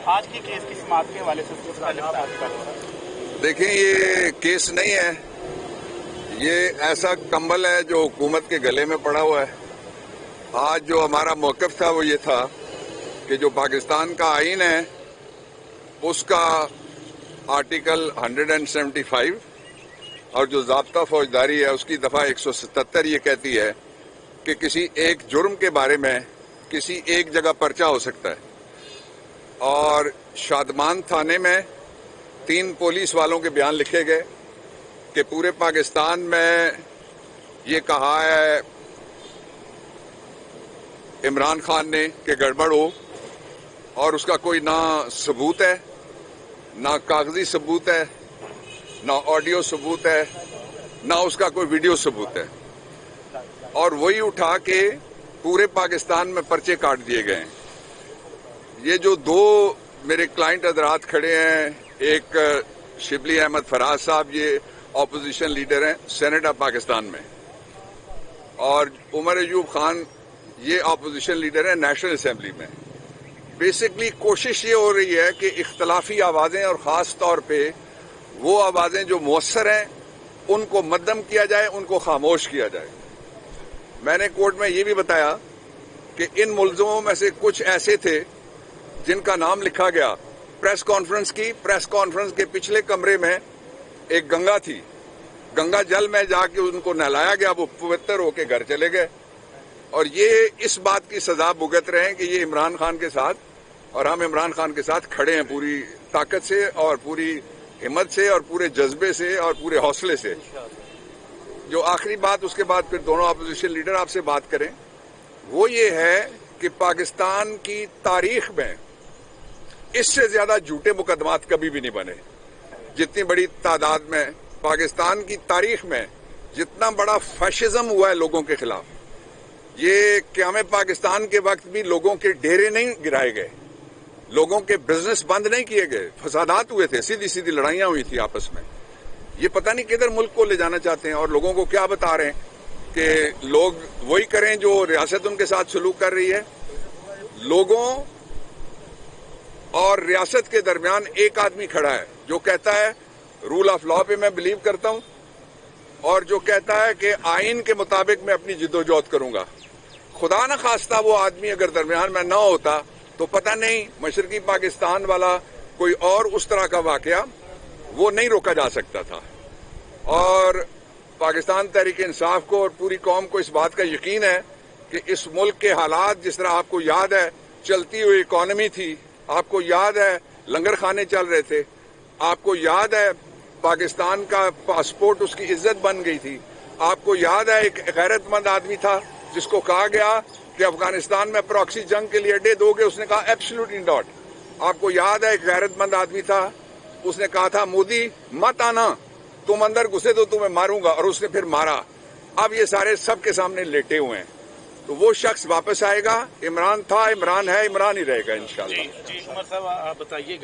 آج کی کیس کی سماعت کے حوالے سے دیکھیں، یہ کیس نہیں ہے، یہ ایسا کمبل ہے جو حکومت کے گلے میں پڑا ہوا ہے۔ آج جو ہمارا موقف تھا وہ یہ تھا کہ جو پاکستان کا آئین ہے اس کا آرٹیکل 175 اور جو ضابطہ فوجداری ہے اس کی دفعہ 177 یہ کہتی ہے کہ کسی ایک جرم کے بارے میں کسی ایک جگہ پرچہ ہو سکتا ہے، اور شادمان تھانے میں 3 پولیس والوں کے بیان لکھے گئے کہ پورے پاکستان میں یہ کہا ہے عمران خان نے کہ گڑبڑ ہو، اور اس کا کوئی نہ ثبوت ہے، نہ کاغذی ثبوت ہے، نہ آڈیو ثبوت ہے، نہ اس کا کوئی ویڈیو ثبوت ہے، اور وہی اٹھا کے پورے پاکستان میں پرچے کاٹ دیے گئے ہیں۔ یہ جو 2 میرے کلائنٹ حضرات کھڑے ہیں، ایک شبلی احمد فراز صاحب، یہ اپوزیشن لیڈر ہیں سینیٹ آف پاکستان میں، اور عمر ایوب خان یہ اپوزیشن لیڈر ہیں نیشنل اسمبلی میں۔ بیسکلی کوشش یہ ہو رہی ہے کہ اختلافی آوازیں اور خاص طور پہ وہ آوازیں جو مؤثر ہیں ان کو مدھم کیا جائے، ان کو خاموش کیا جائے۔ میں نے کورٹ میں یہ بھی بتایا کہ ان ملزموں میں سے کچھ ایسے تھے جن کا نام لکھا گیا پریس کانفرنس کے پچھلے کمرے میں ایک گنگا تھی، گنگا جل میں جا کے ان کو نہلایا گیا، وہ پوتر ہو کے گھر چلے گئے، اور یہ اس بات کی سزا بھگت رہے ہیں کہ یہ عمران خان کے ساتھ، اور ہم عمران خان کے ساتھ کھڑے ہیں پوری طاقت سے اور پوری ہمت سے اور پورے جذبے سے اور پورے حوصلے سے۔ جو آخری بات، اس کے بعد پھر دونوں اپوزیشن لیڈر آپ سے بات کریں، وہ یہ ہے کہ پاکستان کی تاریخ میں اس سے زیادہ جھوٹے مقدمات کبھی بھی نہیں بنے۔ جتنی بڑی تعداد میں پاکستان کی تاریخ میں جتنا بڑا فیشزم ہوا ہے لوگوں کے خلاف، یہ قیام پاکستان کے وقت بھی لوگوں کے ڈیرے نہیں گرائے گئے، لوگوں کے بزنس بند نہیں کیے گئے، فسادات ہوئے تھے، سیدھی لڑائیاں ہوئی تھی آپس میں۔ یہ پتہ نہیں کدھر ملک کو لے جانا چاہتے ہیں، اور لوگوں کو کیا بتا رہے ہیں کہ لوگ وہی کریں جو ریاست ان کے ساتھ سلوک کر رہی ہے۔ لوگوں اور ریاست کے درمیان ایک آدمی کھڑا ہے جو کہتا ہے رول آف لا پہ میں بلیو کرتا ہوں، اور جو کہتا ہے کہ آئین کے مطابق میں اپنی جدوجہد کروں گا۔ خدا نہ خواستہ وہ آدمی اگر درمیان میں نہ ہوتا تو پتہ نہیں مشرقی پاکستان والا کوئی اور اس طرح کا واقعہ وہ نہیں روکا جا سکتا تھا۔ اور پاکستان تحریک انصاف کو اور پوری قوم کو اس بات کا یقین ہے کہ اس ملک کے حالات، جس طرح آپ کو یاد ہے چلتی ہوئی اکانومی تھی، آپ کو یاد ہے لنگر خانے چل رہے تھے، آپ کو یاد ہے پاکستان کا پاسپورٹ اس کی عزت بن گئی تھی، آپ کو یاد ہے ایک غیرت مند آدمی تھا جس کو کہا گیا کہ افغانستان میں پراکسی جنگ کے لیے اڈے دو گے، اس نے کہا ایبسلیوٹلی ناٹ۔ آپ کو یاد ہے ایک غیرت مند آدمی تھا، اس نے کہا تھا مودی مت آنا، تم اندر گھسے تو تمہیں ماروں گا، اور اس نے پھر مارا۔ اب یہ سارے سب کے سامنے لیٹے ہوئے ہیں، تو وہ شخص واپس آئے گا۔ عمران تھا، عمران ہے، عمران ہی رہے گا انشاءاللہ۔ جی عمر صاحب آپ بتائیے